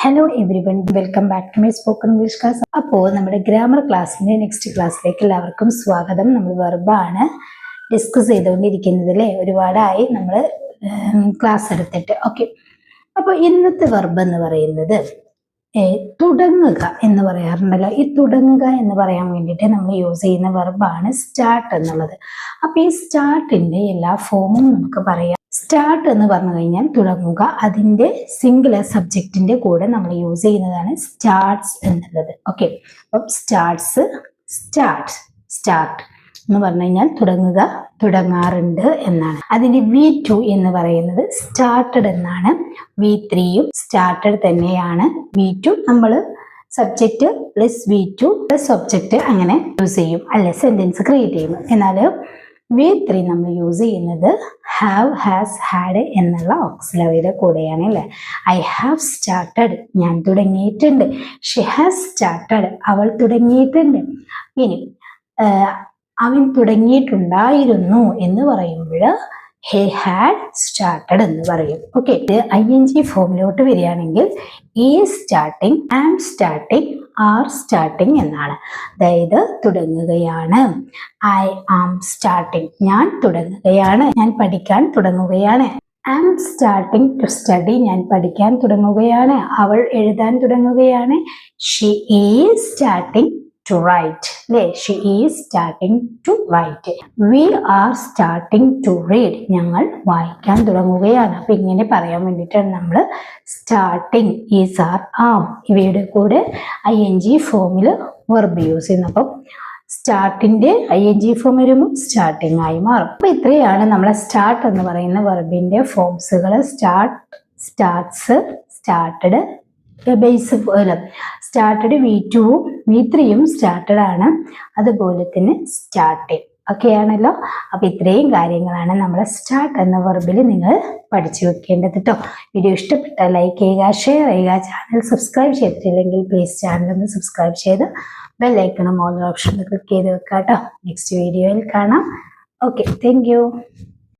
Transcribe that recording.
Hello everyone, welcome back to my spoken English class. അപ്പോൾ നമ്മുടെ grammar ക്ലാസ്സിന്റെ next ക്ലാസ്സിലേക്ക് എല്ലാവർക്കും സ്വാഗതം. നമ്മൾ വെർബാണ് ഡിസ്കസ് ചെയ്തുകൊണ്ടിരിക്കുന്നത് അല്ലേ. ഒരുപാടായി നമ്മൾ ക്ലാസ് എടുത്തിട്ട്. ഓക്കെ, അപ്പോൾ ഇന്നത്തെ വെർബ് എന്ന് പറയുന്നത് തുടങ്ങുക എന്ന് പറയാറുണ്ടല്ലോ. ഈ തുടങ്ങുക എന്ന് പറയാൻ വേണ്ടിയിട്ട് നമ്മൾ യൂസ് ചെയ്യുന്ന വെർബാണ് സ്റ്റാർട്ട് എന്നുള്ളത്. അപ്പൊ ഈ സ്റ്റാർട്ടിന്റെ എല്ലാ ഫോമും നമുക്ക് പറയാം. സ്റ്റാർട്ട് എന്ന് പറഞ്ഞു കഴിഞ്ഞാൽ തുടങ്ങുക, അതിന്റെ സിംഗുലർ സബ്ജക്റ്റിന്റെ കൂടെ നമ്മൾ യൂസ് ചെയ്യുന്നതാണ് സ്റ്റാർട്ട്സ് എന്നുള്ളത്. ഓക്കെ, അപ്പം സ്റ്റാർട്ട്സ്, സ്റ്റാർട്ട് എന്ന് പറഞ്ഞു കഴിഞ്ഞാൽ തുടങ്ങുക, തുടങ്ങാറുണ്ട് എന്നാണ്. അതിന്റെ V2 എന്ന് പറയുന്നത് സ്റ്റാർട്ടഡ് എന്നാണ്. V3യും സ്റ്റാർട്ടഡ് തന്നെയാണ്. V2 നമ്മൾ subject plus V2 plus object അങ്ങനെ യൂസ് ചെയ്യും, അല്ലെ സെന്റൻസ് ക്രിയേറ്റ് ചെയ്യും. എന്നാൽ V3 നമ്മൾ യൂസ് ചെയ്യുന്നത് ഹാവ്, ഹാസ്, ഹാഡ് എന്നുള്ള ഓക്സിലറിയുടെ കൂടെയാണ് അല്ലേ. ഐ ഹാവ് സ്റ്റാർട്ടഡ്, ഞാൻ തുടങ്ങിയിട്ടുണ്ട്. ഷി ഹാസ് സ്റ്റാർട്ടഡ്, അവൾ തുടങ്ങിയിട്ടുണ്ട്. ഇനി അവൻ തുടങ്ങിയിട്ടുണ്ടായിരുന്നു എന്ന് പറയുമ്പോൾ ഹി ഹാഡ് സ്റ്റാർട്ടഡ് എന്ന് പറയും. ഓക്കെ, ING ഫോമിലോട്ട് വരികയാണെങ്കിൽ is starting, am starting, are starting എന്നാണ്. അതായത് തുടങ്ങുകയാണ്. ഐ ആം സ്റ്റാർട്ടിങ്, ഞാൻ തുടങ്ങുകയാണ്, ഞാൻ പഠിക്കാൻ തുടങ്ങുകയാണ്. ആം സ്റ്റാർട്ടിങ് ടു സ്റ്റഡി, ഞാൻ പഠിക്കാൻ തുടങ്ങുകയാണ്. അവൾ എഴുതാൻ തുടങ്ങുകയാണ്. Xi is starting to write, അല്ലേ. She is starting to write. We are starting to read, ഞങ്ങൾ വായിക്കാൻ തുടങ്ങുകയാണ്. അപ്പൊ ഇങ്ങനെ പറയാൻ വേണ്ടിയിട്ടാണ് നമ്മൾ സ്റ്റാർട്ടിങ്, ഈസ്, ആർ, ആം ഇവയുടെ കൂടെ ING ഫോമിൽ വെർബ് യൂസ് ചെയ്യുന്നത്. അപ്പം സ്റ്റാർട്ടിന്റെ ING ഫോം വരുമ്പോൾ സ്റ്റാർട്ടിങ് ആയി മാറും. അപ്പൊ ഇത്രയാണ് നമ്മളെ സ്റ്റാർട്ട് എന്ന് പറയുന്ന വെർബിന്റെ ഫോംസുകൾ. Start, starts, started, base started. V2വും V3യും സ്റ്റാർട്ടഡ് ആണ്. അതുപോലെ തന്നെ സ്റ്റാർട്ടിങ് ഒക്കെ ആണല്ലോ. അപ്പൊ ഇത്രയും കാര്യങ്ങളാണ് നമ്മളെ സ്റ്റാർട്ട് എന്ന വെർബിൽ നിങ്ങൾ പഠിച്ചു വെക്കേണ്ടത് കേട്ടോ. വീഡിയോ ഇഷ്ടപ്പെട്ടാൽ ലൈക്ക് ചെയ്യുക, ഷെയർ ചെയ്യുക. ചാനൽ സബ്സ്ക്രൈബ് ചെയ്തിട്ടില്ലെങ്കിൽ പ്ലീസ് ചാനൽ ഒന്ന് സബ്സ്ക്രൈബ് ചെയ്ത് ബെല്ലൈക്കണം ഓൾ ഓപ്ഷൻ ക്ലിക്ക് ചെയ്ത് വെക്കാം കേട്ടോ. നെക്സ്റ്റ് വീഡിയോയിൽ കാണാം. Okay, thank you.